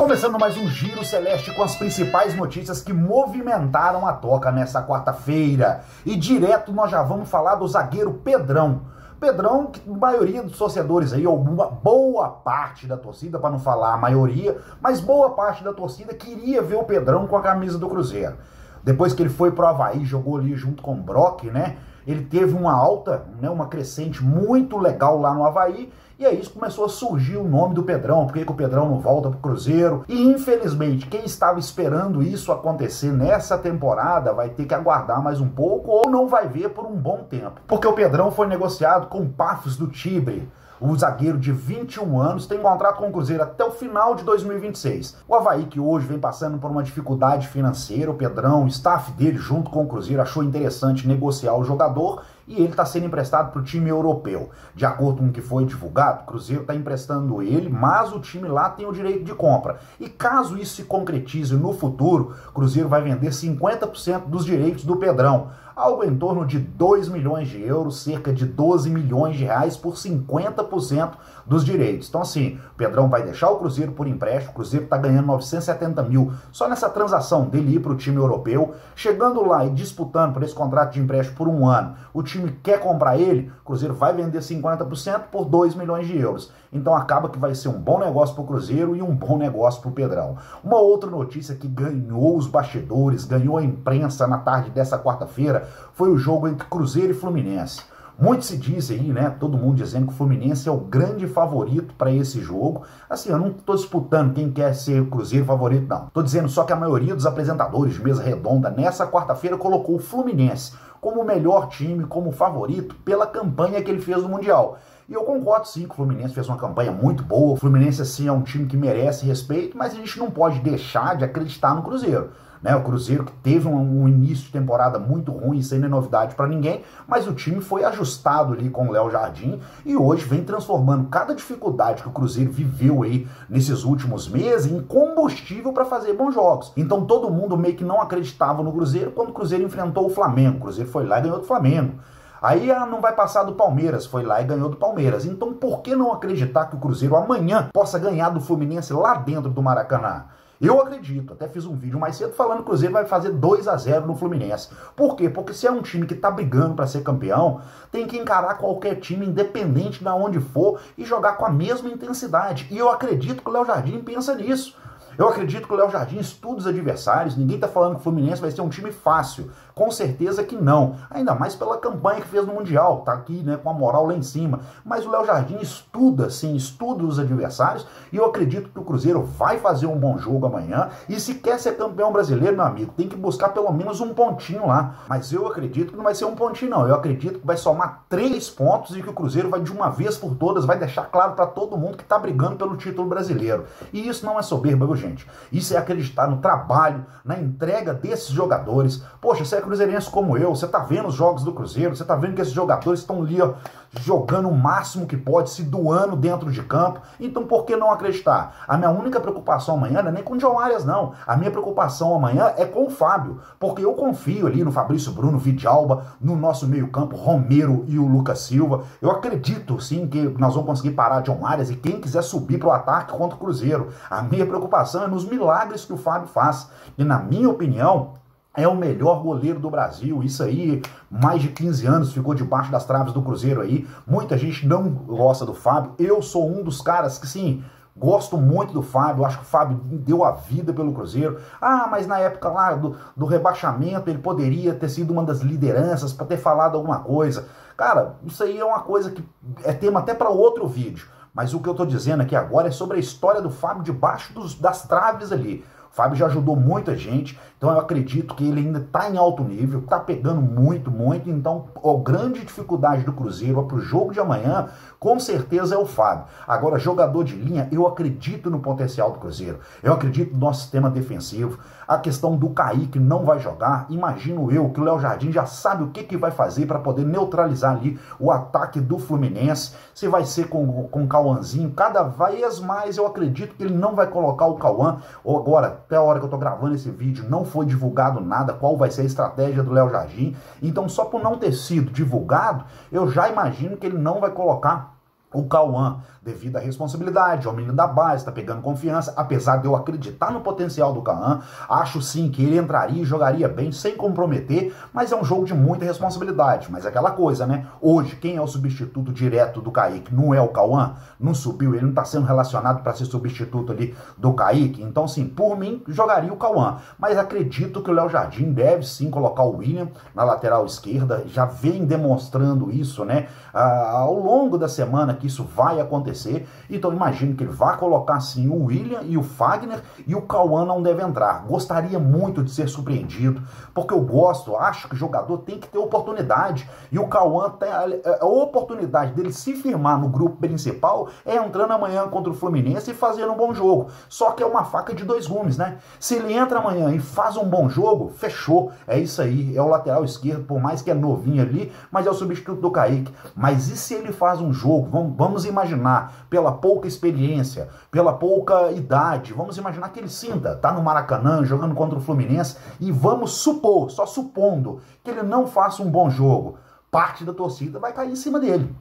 Começando mais um Giro Celeste com as principais notícias que movimentaram a toca nessa quarta-feira. E direto nós já vamos falar do zagueiro Pedrão. Pedrão, que a maioria dos torcedores aí, ou uma boa parte da torcida, para não falar a maioria, mas boa parte da torcida queria ver o Pedrão com a camisa do Cruzeiro. Depois que ele foi pro Avaí, jogou ali junto com o Brock, né? Ele teve uma alta, né, uma crescente muito legal lá no Avaí, e aí começou a surgir o nome do Pedrão, por que o Pedrão não volta pro Cruzeiro? E infelizmente, quem estava esperando isso acontecer nessa temporada vai ter que aguardar mais um pouco ou não vai ver por um bom tempo. Porque o Pedrão foi negociado com o Paphos do Tigre. O zagueiro de 21 anos tem contrato com o Cruzeiro até o final de 2026. O Avaí, que hoje vem passando por uma dificuldade financeira, o Pedrão, o staff dele junto com o Cruzeiro achou interessante negociar o jogador e ele está sendo emprestado para o time europeu. De acordo com o que foi divulgado, o Cruzeiro está emprestando ele, mas o time lá tem o direito de compra. E caso isso se concretize no futuro, o Cruzeiro vai vender 50% dos direitos do Pedrão. Algo em torno de 2 milhões de euros, cerca de 12 milhões de reais por 50% dos direitos. Então assim, o Pedrão vai deixar o Cruzeiro por empréstimo, o Cruzeiro está ganhando 970 mil só nessa transação dele ir para o time europeu, chegando lá e disputando por esse contrato de empréstimo por um ano, o time quer comprar ele, o Cruzeiro vai vender 50% por 2 milhões de euros. Então acaba que vai ser um bom negócio para o Cruzeiro e um bom negócio para o Pedrão. Uma outra notícia que ganhou os bastidores, ganhou a imprensa na tarde dessa quarta-feira, foi o jogo entre Cruzeiro e Fluminense. Muito se diz aí, né, todo mundo dizendo que o Fluminense é o grande favorito para esse jogo. Assim, eu não estou disputando quem quer ser o Cruzeiro favorito, não. Estou dizendo só que a maioria dos apresentadores de mesa redonda nessa quarta-feira colocou o Fluminense como o melhor time, como favorito, pela campanha que ele fez no Mundial. E eu concordo sim que o Fluminense fez uma campanha muito boa. O Fluminense, assim, é um time que merece respeito, mas a gente não pode deixar de acreditar no Cruzeiro. Né, o Cruzeiro que teve um início de temporada muito ruim, isso aí não é novidade para ninguém, mas o time foi ajustado ali com o Léo Jardim e hoje vem transformando cada dificuldade que o Cruzeiro viveu aí nesses últimos meses em combustível para fazer bons jogos. Então todo mundo meio que não acreditava no Cruzeiro quando o Cruzeiro enfrentou o Flamengo. O Cruzeiro foi lá e ganhou do Flamengo. Aí não vai passar do Palmeiras, foi lá e ganhou do Palmeiras. Então por que não acreditar que o Cruzeiro amanhã possa ganhar do Fluminense lá dentro do Maracanã? Eu acredito, até fiz um vídeo mais cedo falando que o Cruzeiro vai fazer 2-0 no Fluminense. Por quê? Porque se é um time que tá brigando para ser campeão, tem que encarar qualquer time, independente de onde for, e jogar com a mesma intensidade. E eu acredito que o Léo Jardim pensa nisso. Eu acredito que o Léo Jardim estuda os adversários, ninguém tá falando que o Fluminense vai ser um time fácil. Com certeza que não. Ainda mais pela campanha que fez no Mundial, tá aqui, né, com a moral lá em cima. Mas o Léo Jardim estuda, sim, estuda os adversários, e eu acredito que o Cruzeiro vai fazer um bom jogo amanhã, e se quer ser campeão brasileiro, meu amigo, tem que buscar pelo menos um pontinho lá. Mas eu acredito que não vai ser um pontinho, não. Eu acredito que vai somar 3 pontos e que o Cruzeiro vai de uma vez por todas, vai deixar claro para todo mundo que tá brigando pelo título brasileiro. E isso não é soberba, viu, gente? Isso é acreditar no trabalho, na entrega desses jogadores. Poxa, você é cruzeirense como eu, você tá vendo os jogos do Cruzeiro, você tá vendo que esses jogadores estão ali, ó, jogando o máximo que pode, se doando dentro de campo. Então por que não acreditar? A minha única preocupação amanhã não é nem com o John Arias, não. A minha preocupação amanhã é com o Fábio, porque eu confio ali no Fabrício Bruno, Vidalba, no nosso meio campo, Romero e o Lucas Silva. Eu acredito sim que nós vamos conseguir parar John Arias e quem quiser subir pro ataque contra o Cruzeiro. A minha preocupação é nos milagres que o Fábio faz. E na minha opinião, é o melhor goleiro do Brasil. Isso aí, mais de 15 anos, ficou debaixo das traves do Cruzeiro aí. Muita gente não gosta do Fábio. Eu sou um dos caras que, sim, gosto muito do Fábio. Acho que o Fábio deu a vida pelo Cruzeiro. Ah, mas na época lá do rebaixamento, ele poderia ter sido uma das lideranças para ter falado alguma coisa. Cara, isso aí é uma coisa que é tema até para outro vídeo. Mas o que eu tô dizendo aqui agora é sobre a história do Fábio debaixo das traves ali. O Fábio já ajudou muita gente, então eu acredito que ele ainda está em alto nível, está pegando muito, então a grande dificuldade do Cruzeiro para o jogo de amanhã, com certeza é o Fábio. Agora, jogador de linha, eu acredito no potencial do Cruzeiro, eu acredito no nosso sistema defensivo, a questão do Kaique não vai jogar, imagino eu que o Léo Jardim já sabe o que vai fazer para poder neutralizar ali o ataque do Fluminense, se vai ser com o Cauãzinho, cada vez mais eu acredito que ele não vai colocar o Cauã, ou agora, até a hora que eu tô gravando esse vídeo, não foi divulgado nada, qual vai ser a estratégia do Léo Jardim. Então, só por não ter sido divulgado, eu já imagino que ele não vai colocar O Cauã, devido à responsabilidade, ao menino da base, tá pegando confiança, apesar de eu acreditar no potencial do Cauã, acho sim que ele entraria e jogaria bem, sem comprometer, mas é um jogo de muita responsabilidade. Mas é aquela coisa, né? Hoje, quem é o substituto direto do Kaique? Não é o Cauã? Não subiu, ele não tá sendo relacionado para ser substituto ali do Kaique. Então, sim, por mim, jogaria o Cauã. Mas acredito que o Léo Jardim deve sim colocar o William na lateral esquerda, já vem demonstrando isso, né? Ao longo da semana que isso vai acontecer, então imagino que ele vai colocar sim o William e o Fagner, e o Cauã não deve entrar. Gostaria muito de ser surpreendido, porque eu acho que o jogador tem que ter oportunidade, e o Cauã tem a oportunidade dele se firmar no grupo principal é entrando amanhã contra o Fluminense e fazendo um bom jogo. Só que é uma faca de dois gumes, né? Se ele entra amanhã e faz um bom jogo, fechou, é isso aí, é o lateral esquerdo, por mais que é novinho ali, mas é o substituto do Kaique. Mas e se ele faz um jogo, vamos imaginar, pela pouca experiência, pela pouca idade, vamos imaginar que ele sinta, tá no Maracanã, jogando contra o Fluminense, e vamos supor, só supondo, que ele não faça um bom jogo, parte da torcida vai cair em cima dele.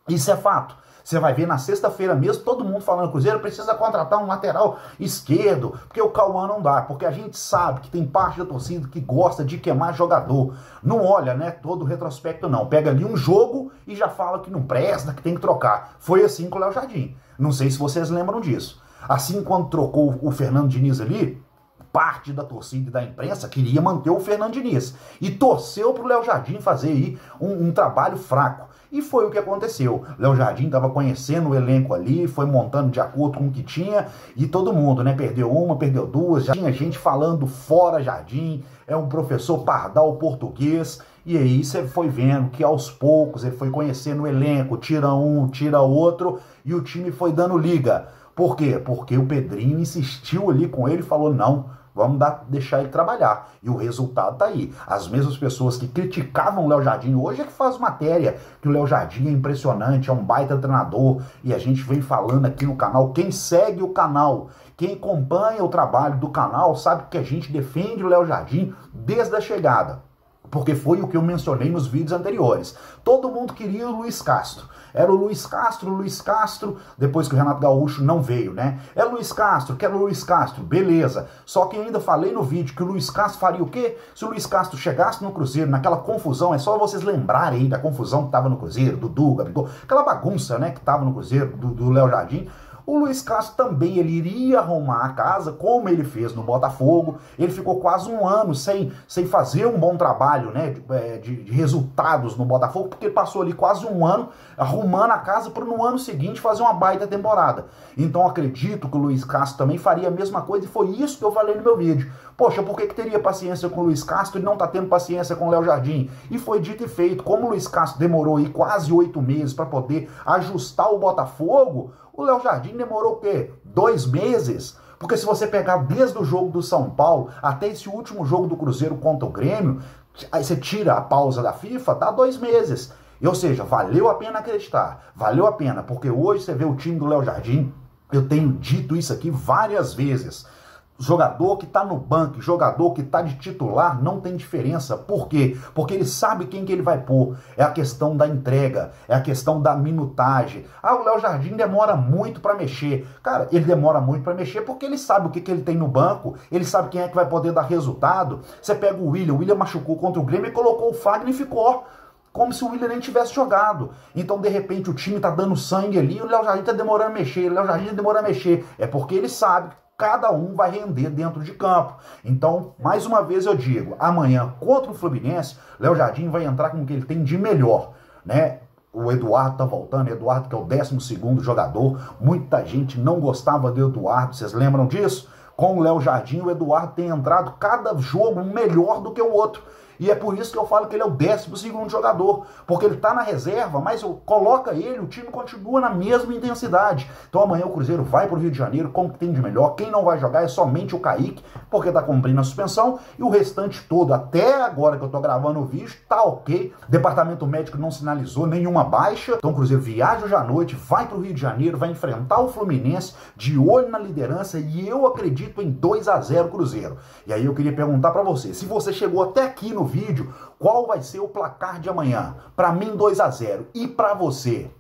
Isso é fato. Você vai ver na sexta-feira mesmo, todo mundo falando, Cruzeiro precisa contratar um lateral esquerdo, porque o Cauã não dá, porque a gente sabe que tem parte da torcida que gosta de queimar jogador. Não olha, né, todo o retrospecto não. Pega ali um jogo e já fala que não presta, que tem que trocar. Foi assim com o Léo Jardim. Não sei se vocês lembram disso. Assim, quando trocou o Fernando Diniz ali, parte da torcida e da imprensa queria manter o Fernando Diniz e torceu para o Léo Jardim fazer aí um trabalho fraco. E foi o que aconteceu. Léo Jardim estava conhecendo o elenco ali, foi montando de acordo com o que tinha, e todo mundo, né? Perdeu uma, perdeu duas, já tinha gente falando fora Jardim, é um professor pardal português, e aí você foi vendo que aos poucos ele foi conhecendo o elenco, tira um, tira outro, e o time foi dando liga. Por quê? Porque o Pedrinho insistiu ali com ele e falou, não, vamos deixar ele trabalhar. E o resultado tá aí. As mesmas pessoas que criticavam o Léo Jardim hoje é que faz matéria que o Léo Jardim é impressionante, é um baita treinador. E a gente vem falando aqui no canal. Quem segue o canal, quem acompanha o trabalho do canal, sabe que a gente defende o Léo Jardim desde a chegada. Porque foi o que eu mencionei nos vídeos anteriores. Todo mundo queria o Luiz Castro. Era o Luiz Castro, depois que o Renato Gaúcho não veio, né? É o Luiz Castro, quero o Luiz Castro, beleza. Só que eu ainda falei no vídeo que o Luiz Castro faria o quê? Se o Luiz Castro chegasse no Cruzeiro, naquela confusão, é só vocês lembrarem aí da confusão que estava no Cruzeiro, do Dudu, Gabigol, aquela bagunça, né, que estava no Cruzeiro, do Léo Jardim. O Luiz Castro também, ele iria arrumar a casa, como ele fez no Botafogo. Ele ficou quase um ano sem fazer um bom trabalho, né, de resultados no Botafogo, porque ele passou ali quase um ano arrumando a casa para no ano seguinte fazer uma baita temporada. Então acredito que o Luiz Castro também faria a mesma coisa, e foi isso que eu falei no meu vídeo. Poxa, por que teria paciência com o Luiz Castro e não tá tendo paciência com o Léo Jardim? E foi dito e feito. Como o Luiz Castro demorou aí quase 8 meses para poder ajustar o Botafogo, o Léo Jardim demorou o quê? 2 meses? Porque se você pegar desde o jogo do São Paulo até esse último jogo do Cruzeiro contra o Grêmio, aí você tira a pausa da FIFA, dá 2 meses. Ou seja, valeu a pena acreditar. Valeu a pena, porque hoje você vê o time do Léo Jardim, eu tenho dito isso aqui várias vezes. Jogador que está no banco, jogador que está de titular, não tem diferença. Por quê? Porque ele sabe quem que ele vai pôr. É a questão da entrega, é a questão da minutagem. Ah, o Léo Jardim demora muito para mexer. Cara, ele demora muito para mexer porque ele sabe o que ele tem no banco, ele sabe quem é que vai poder dar resultado. Você pega o William machucou contra o Grêmio e colocou o Fagner e ficou como se o William nem tivesse jogado. Então, de repente, o time tá dando sangue ali, o Léo Jardim tá demorando a mexer, o Léo Jardim tá demorando a mexer. É porque ele sabe que cada um vai render dentro de campo. Então, mais uma vez eu digo, amanhã contra o Fluminense, Léo Jardim vai entrar com o que ele tem de melhor, né? O Eduardo tá voltando, Eduardo que é o 12º jogador, muita gente não gostava do Eduardo, vocês lembram disso? Com o Léo Jardim, o Eduardo tem entrado cada jogo melhor do que o outro. E é por isso que eu falo que ele é o 12º jogador, porque ele tá na reserva, mas coloca ele, o time continua na mesma intensidade. Então amanhã o Cruzeiro vai pro Rio de Janeiro com o que tem de melhor. Quem não vai jogar é somente o Kaique, porque tá cumprindo a suspensão, e o restante todo, até agora que eu tô gravando o vídeo, tá ok. Departamento médico não sinalizou nenhuma baixa. Então o Cruzeiro viaja hoje à noite, vai pro Rio de Janeiro, vai enfrentar o Fluminense, de olho na liderança, e eu acredito em 2-0 Cruzeiro. E aí eu queria perguntar pra você, se você chegou até aqui no vídeo, qual vai ser o placar de amanhã? Para mim 2-0. E para você?